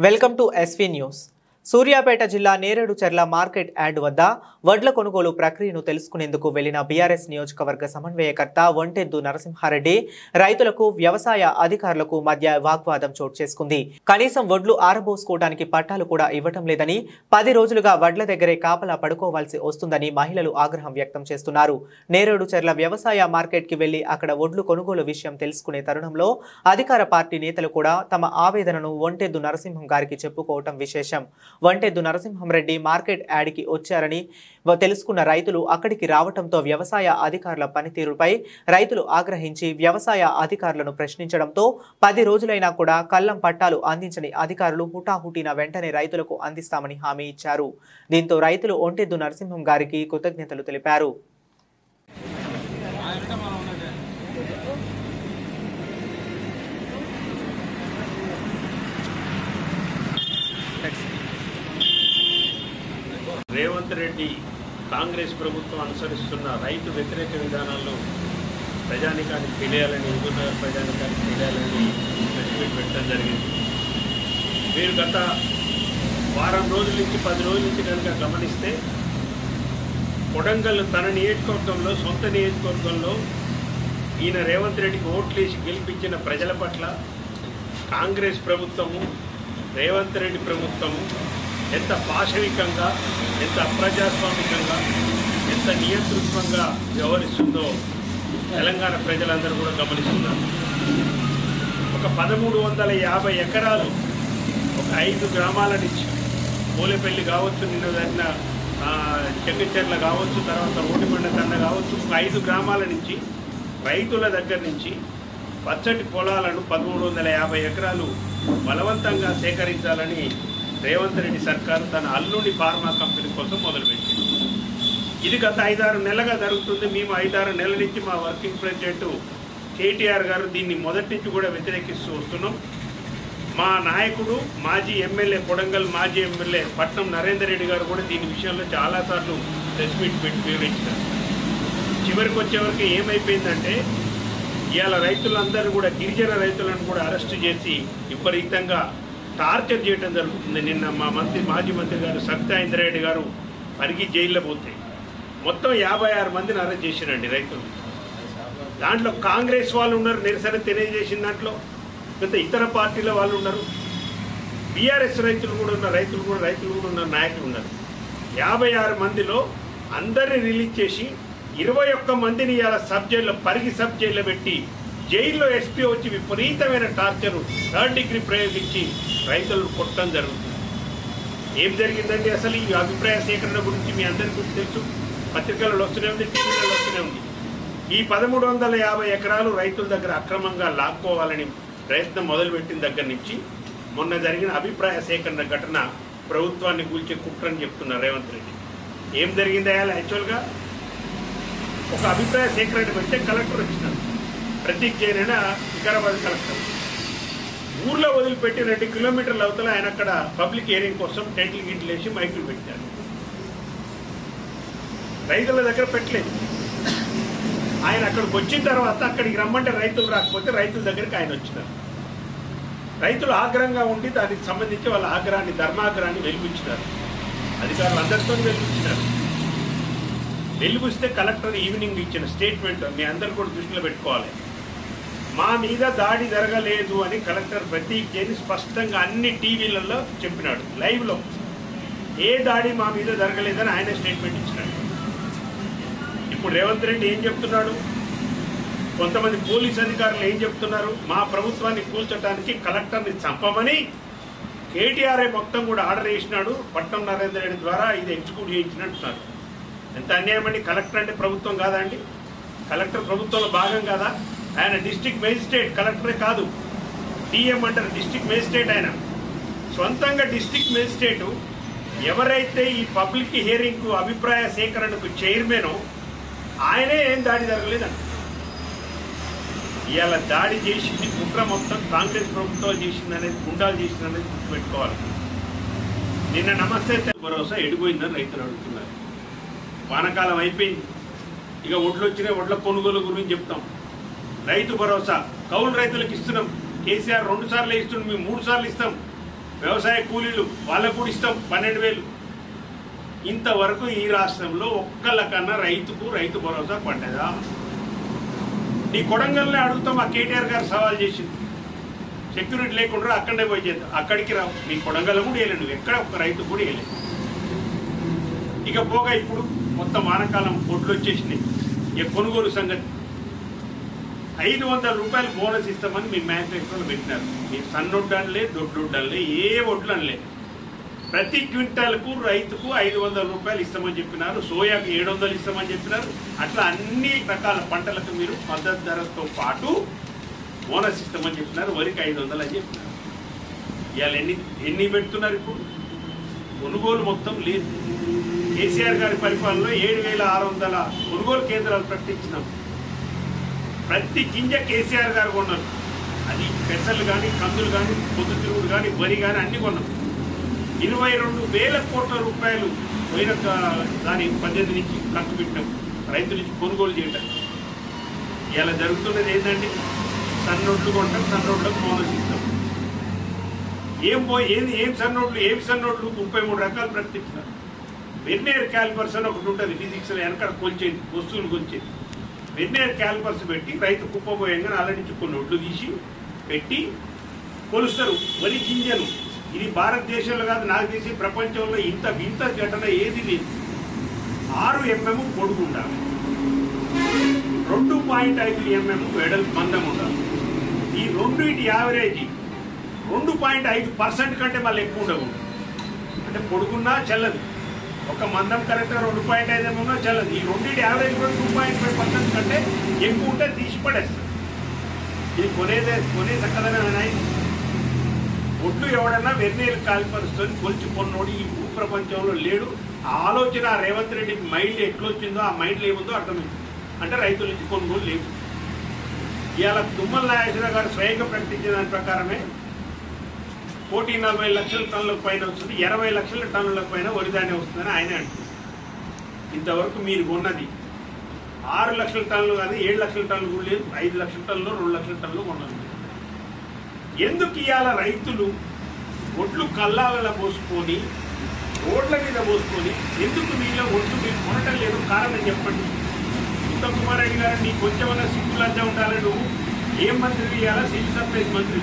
Welcome to SV news. Suryapet జిల్లా Nereducherla market yard వద్ద వడ్ల కొనుగోలు ప్రక్రియను తెలుసుకునేందుకు వెళ్లిన బీఆర్ఎస్ నియోజకవర్గ సమన్వయకర్త వంటెద్దు నరసింహారెడ్డి రైతులకు వ్యవసాయ అధికారులకు మధ్య వాగ్వాదం చోటు చేసుకుంది. కనీసం వడ్లు ఆరబోసుకోవడానికి పట్టాలు కూడా ఇవ్వటం లేదని, 10 రోజులుగా వడ్ల దగ్గరే కాపలా పడుకోవాల్సి వస్తుందని మహిళలు ఆగ్రహం వ్యక్తం చేస్తున్నారు. నేరేడుచెర్ల వ్యవసాయ మార్కెట్ కి వెళ్లి అక్కడ వడ్లు కొనుగోలు విషయం తెలుసుకునే తరుణంలో అధికార పార్టీ నేతలు కూడా తమ ఆవేదనను వంటెద్దు నరసింహం గారికి చెప్పుకోవటం విశేషం. వంటెద్దు నరసింహంరెడ్డి మార్కెట్ యార్డ్కి వచ్చారని తెలుసుకున్న రైతులు అక్కడికి రావడంతో వ్యవసాయ అధికారుల పనితీరుపై రైతులు ఆగ్రహించి వ్యవసాయ అధికారులను ప్రశ్నించడంతో 10 రోజులైనా కూడా కల్లం పట్టాలు అందించని అధికారులు హుటాహుటిన వెంటనే రైతులకు అందిస్తామని హామీ ఇచ్చారు. దీంతో రైతులు వంటెద్దు నరసింహం గారికి కృతజ్ఞతలు తెలిపారు. రేవంత్ రెడ్డి కాంగ్రెస్ ప్రభుత్వం అనుసరిస్తున్న రైతు వ్యతిరేక విధానాల్లో ప్రజానికానికి తెలియాలని, యువత ప్రజానికానికి తెలియాలని ప్రెస్ మీట్ పెట్టడం జరిగింది. మీరు గత వారం రోజుల నుంచి 10 రోజుల నుంచి కనుక గమనిస్తే కొడంగల్ తన నియోజకవర్గంలో, సొంత నియోజకవర్గంలో ఈయన రేవంత్ రెడ్డికి ఓట్లేసి గెలిపించిన ప్రజల పట్ల కాంగ్రెస్ ప్రభుత్వము, రేవంత్ రెడ్డి ప్రభుత్వము ఎంత పాశవికంగా, ఎంత అప్రజాస్వామికంగా, ఎంత నియంతృత్వంగా వ్యవహరిస్తుందో తెలంగాణ ప్రజలందరూ కూడా గమనిస్తున్నారు. ఒక 1350 ఎకరాలు ఒక 5 గ్రామాల నుంచి, మూలపల్లి కావచ్చు, నిన్న జరిగిన చెంగచెర్ల కావచ్చు, తర్వాత ఓటిమండ తండ కావచ్చు, ఒక 5 గ్రామాల నుంచి రైతుల దగ్గర నుంచి పచ్చటి పొలాలను 1350 ఎకరాలు బలవంతంగా సేకరించాలని రేవంత్ రెడ్డి సర్కారు తన అల్లుడి ఫార్మా కంపెనీ కోసం మొదలుపెట్టింది. ఇది గత 5-6 నెలలుగా జరుగుతుంది. మేము 5-6 నెలల నుంచి మా వర్కింగ్ ప్రెసిడెంట్ కేటీఆర్ గారు దీన్ని మొదటి నుంచి కూడా వ్యతిరేకిస్తూ వస్తున్నాం. మా నాయకుడు, మాజీ ఎమ్మెల్యే, కొడంగల్ మాజీ ఎమ్మెల్యే పట్నం నరేందర్ రెడ్డి గారు కూడా దీని విషయంలో చాలాసార్లు ప్రెస్ మీట్ పెట్టి వివరించారు. చివరికి వచ్చేవరకు ఏమైపోయిందంటే ఇవాళ రైతులందరూ కూడా, గిరిజన రైతులను కూడా అరెస్టు చేసి విపరీతంగా టార్చర్ చేయడం జరుగుతుంది. నిన్న మా మాజీ మంత్రి గారు సత్యేంద్ర రెడ్డి గారు పరిగి జైల్లో పోతే మొత్తం 56 మందిని అరెస్ట్ చేసిరండి రైతులు. దాంట్లో కాంగ్రెస్ వాళ్ళు ఉన్నారు, నిరసన తెలియజేసిన దాంట్లో కొంత ఇతర పార్టీల వాళ్ళు ఉన్నారు, బీఆర్ఎస్ రైతులు కూడా ఉన్నారు, రైతులు కూడా ఉన్నారు, నాయకులు ఉన్నారు. 56 మందిలో అందరినీ రిలీజ్ చేసి 21 మందిని ఇవాళ సబ్ జైల్లో, పరిగి సబ్ జైల్లో పెట్టి జైల్లో ఎస్పీ వచ్చి విపరీతమైన టార్చరు, 3rd డిగ్రీ ప్రయోగించి రైతులను కొట్టడం జరుగుతుంది. ఏం జరిగిందంటే అసలు ఈ అభిప్రాయ సేకరణ గురించి మీ అందరికీ తెలుసు, పత్రికలలో వస్తూనే ఉంది, టీవీలలో వస్తూనే ఉంది. ఈ 1350 ఎకరాలు రైతుల దగ్గర అక్రమంగా లాక్కోవాలని ప్రయత్నం మొదలుపెట్టిన దగ్గర నుంచి మొన్న జరిగిన అభిప్రాయ సేకరణ ఘటన ప్రభుత్వాన్ని కూల్చే కుట్రని చెప్తున్నారు రేవంత్ రెడ్డి. ఏం జరిగింది అయ్యాలి? యాక్చువల్గా ఒక అభిప్రాయ సేకరణ పెడితే కలెక్టర్ వచ్చినారు, ప్రతీక్ జైన్ అయినా వికారాబాద్ కలెక్టర్. ఊర్లో వదిలిపెట్టి 2 కిలోమీటర్ల అవతల ఆయన అక్కడ పబ్లిక్ హియరింగ్ కోసం టెంట్లు గిట్లు వేసి మైకులు పెట్టారు. రైతుల దగ్గర పెట్టలేదు. ఆయన అక్కడికి వచ్చిన తర్వాత అక్కడికి రమ్మంటే రైతులు రాకపోతే రైతుల దగ్గరికి ఆయన వచ్చినారు. రైతులు ఆగ్రహంగా ఉండి దానికి సంబంధించి వాళ్ళ ఆగ్రహాన్ని, ధర్మాగ్రహాన్ని వెలిపించినారు. అధికారులు అందరితో వెలిపించినారు. వెలిపిస్తే కలెక్టర్ ఈవినింగ్ ఇచ్చిన స్టేట్మెంట్ మీ అందరు కూడా దృష్టిలో పెట్టుకోవాలి. మా మీద దాడి జరగలేదు అని కలెక్టర్ ప్రతీక్ జైన్ స్పష్టంగా అన్ని టీవీలలో చెప్పినాడు. లైవ్లో ఏ దాడి మా మీద జరగలేదని ఆయన స్టేట్మెంట్ ఇచ్చినాడు. ఇప్పుడు రేవంత్ రెడ్డి ఏం చెప్తున్నాడు? కొంతమంది పోలీస్ అధికారులు ఏం చెప్తున్నారు? మా ప్రభుత్వాన్ని కూల్చడానికి కలెక్టర్ని చంపమని కేటీఆర్ఏ మొత్తం కూడా ఆర్డర్ చేసినాడు, పట్నం నరేందర్ రెడ్డి ద్వారా ఇది ఎగ్జిక్యూట్ చేయించినట్టున్నారు. ఎంత అన్యాయం అండి! కలెక్టర్ అంటే ప్రభుత్వం కాదా అండి? కలెక్టర్ ప్రభుత్వంలో భాగం కాదా? ఆయన డిస్ట్రిక్ట్ మేజిస్ట్రేట్, కలెక్టరే కాదు, డిఎం అంటారు, డిస్ట్రిక్ట్ మేజిస్ట్రేట్. ఆయన సొంతంగా డిస్ట్రిక్ట్ మేజిస్ట్రేటు ఎవరైతే ఈ పబ్లిక్ హియరింగ్కు, అభిప్రాయ సేకరణకు చైర్మనో ఆయనే ఏం దాడి జరగలేదండి. ఇవాళ దాడి చేసింది కుట్ర మొత్తం కాంగ్రెస్ ప్రభుత్వాలు చేసిందనేది, గుండాలు చేసిందనేది గుర్తుపెట్టుకోవాలి. నిన్న నమస్తే భరోసా ఎడిపోయిందని రైతులు అడుగుతున్నారు. వానకాలం అయిపోయింది, ఇక ఒడ్లు వచ్చినాయి, ఒడ్ల కొనుగోలు గురించి చెప్తాం. రైతు భరోసా కౌలు రైతులకు ఇస్తున్నాం. కేసీఆర్ 2 సార్లు ఇస్తున్నాం, మేము 3 సార్లు ఇస్తాం. వ్యవసాయ కూలీలు వాళ్ళకు కూడా ఇస్తాం 12,000. ఇంతవరకు ఈ రాష్ట్రంలో ఒక్కళ్ళకన్నా రైతు భరోసా పడ్డదా? నీ కొడంగల్నే అడుగుతాం. ఆ కేటీఆర్ గారు సవాల్ చేసింది, సెక్యూరిటీ లేకుండా అక్కడే పోయి చేద్దాం. అక్కడికి రావు. నీ కొడంగల్ కూడా వేయలేడు, నువ్వు ఎక్కడ ఒక్క రైతు కూడా వేయలేదు. ఇక పోగా ఇప్పుడు మొత్తం వానకాలం ఒడ్లు వచ్చేసినాయి. ఇక కొనుగోలు సంగతి 500 రూపాయలు బోనస్ ఇస్తామని మీ మేనిఫెస్టోలో పెట్టినారు. మీరు సన్నొడ్డు అనలే, దొడ్డొడ్డు అనలే, ఏ ఒడ్లు అనలే. ప్రతి క్వింటాల్కు రైతుకు 500 రూపాయలు ఇస్తామని చెప్పినారు. సోయాకు 700 ఇస్తామని చెప్పినారు. అట్లా అన్ని రకాల పంటలకు మీరు మద్దతు ధరతో పాటు బోనస్ ఇస్తామని చెప్పినారు. వరికి 500 అని చెప్పినారు. ఇవాళ ఎన్ని పెడుతున్నారు? ఇప్పుడు కొనుగోలు మొత్తం లేదు. కేసీఆర్ గారి పరిపాలనలో 7,600 కొనుగోలు కేంద్రాలు ప్రకటించినాం. ప్రతి గింజ కేసీఆర్ గారు కొన్నారు. అది పెసలు కానీ, కందులు కానీ, పొద్దుతిరుగుడు కానీ, వరి కానీ అన్ని కొన్నాం. 22,000 కోట్ల రూపాయలు పోయిన దాని 18 నుంచి ఖర్చు పెట్టాం రైతుల నుంచి కొనుగోలు చేయటం. ఇలా జరుగుతున్నది ఏంటంటే సన్నోట్లు కొంటాం, సన్నోట్లకు బోనస్ ఇస్తాం. ఏం సన్నోట్లు 33 రకాలు ప్రకటించినారు. వెర్నియర్ క్యాలిపర్స్ అని ఒకటి ఉంటుంది ఫిజిక్స్లో, వెనకాల కొలిచేది, వస్తువులు కొలిచేది. వెర్నియర్ క్యాలిపర్స్ పెట్టి రైతు కుప్పబోయంగా అలా నుంచి కొన్ని ఒడ్లు తీసి పెట్టి కొలుస్తారు వరి గింజను. ఇది భారతదేశంలో కాదు, నాకు తెలిసి ప్రపంచంలో ఇంత వింత ఘటన ఏది లేదు. 6 mm పొడుగు ఉండాలి, 2.5 mm వెడల్పు మందం ఉండాలి. ఈ రెండింటి యావరేజ్ 2.5% కంటే మళ్ళీ ఎక్కువ ఉండకూడదు. అంటే పొడుగున్నా చెల్లదు, ఒక మందం కరెక్ట్గా 2.5 mm ఉన్నా చెల్లదు. ఈ రెండింటి యావరేజ్ కూడా 2.5% కంటే ఎక్కువ ఉంటే తీసి పడేస్తారు. ఇది కొనే చక్కదనమైనా ఒడ్లు ఎవడన్నా వెర్నియర్ కాలిపరుస్తూ కొలిచి కొన్నోడు ఈ భూప్రపంచంలో లేడు. ఆ ఆలోచన రేవంత్ రెడ్డికి మైండ్ ఎట్లొచ్చిందో, ఆ మైండ్లో ఏముందో అర్థమైంది. అంటే రైతుల నుంచి కొనుగోలు లేవు. ఇవాళ తుమ్మల నాగేశ్వరరావు గారు స్వయంగా ప్రకటించిన దాని ప్రకారమే 1,40 లక్షల టన్నులకు పైన వస్తుంది, 20 లక్షల టన్నుల పైన వరిధాన్యం వస్తుందని ఆయనే అంటుంది. ఇంతవరకు మీరు కొన్నది 6 లక్షల టన్నులు కాదు, 7 లక్షల టన్నులు కూడా లేదు. 5 లక్షల టన్నులు, 2 లక్షల టన్నులు కొన్నది. ఎందుకు ఇవాళ రైతులు ఒడ్లు కల్లాలలో పోసుకొని, రోడ్ల మీద పోసుకొని, ఎందుకు మీలో ఒడ్లు మీరు కొనటం లేదు? కారణం చెప్పండి. ఉత్తమ్ కుమార్ రెడ్డి గారు నీకు కొంచెమన్నా సిగ్గు లజ్జ ఉండాలి. నువ్వు ఏం మంత్రి ఇవ్వాలా? సివిల్ సప్లైస్ మంత్రి.